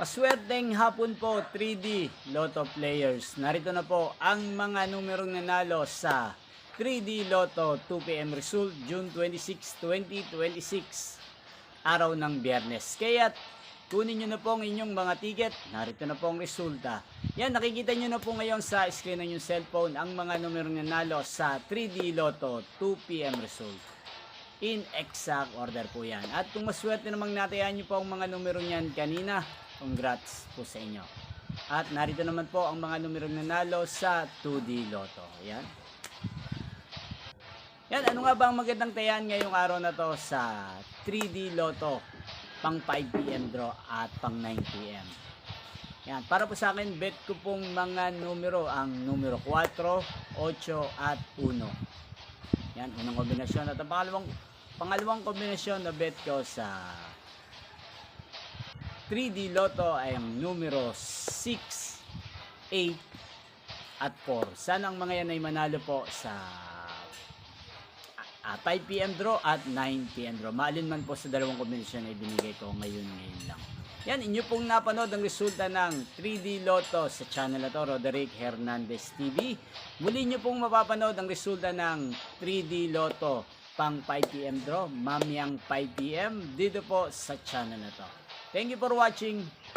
Maswerteng hapon po 3D Lotto players. Narito na po ang mga numerong nanalo sa 3D Lotto 2pm result June 26, 2026. Araw ng Biyernes. Kaya kunin nyo na po ang inyong mga ticket. Narito na po ang resulta. Yan, nakikita nyo na po ngayon sa screen ng inyong cellphone ang mga numerong nanalo sa 3D Lotto 2pm result. In exact order po yan. At kung maswerte namang natayan nyo po ang mga numero niyan kanina, congrats po sa inyo. At narito naman po ang mga numero nanalo sa 2D Lotto. Yan. Yan, ano nga ba ang magandang tayan ngayong araw na to sa 3D Lotto? Pang 5pm draw at pang 9pm. Yan, para po sa akin, bet ko pong mga numero, ang numero 4, 8 at 1. Yan, unang kombinasyon. At ang pangalawang kombinasyon na bet ko sa 3D Lotto ay ang numero 6, 8 at 4. Sana ang mga yan ay manalo po sa 5pm draw at 9pm draw. Maalin man po sa dalawang kombinasyon na ibinigay ko ngayon lang. Yan, inyo pong napanood ang resulta ng 3D Lotto sa channel na to, Roderick Hernandez TV. Muli nyo pong mapapanood ang resulta ng 3D Lotto pang 5pm draw, mamayang 5pm dito po sa channel na to. Thank you for watching.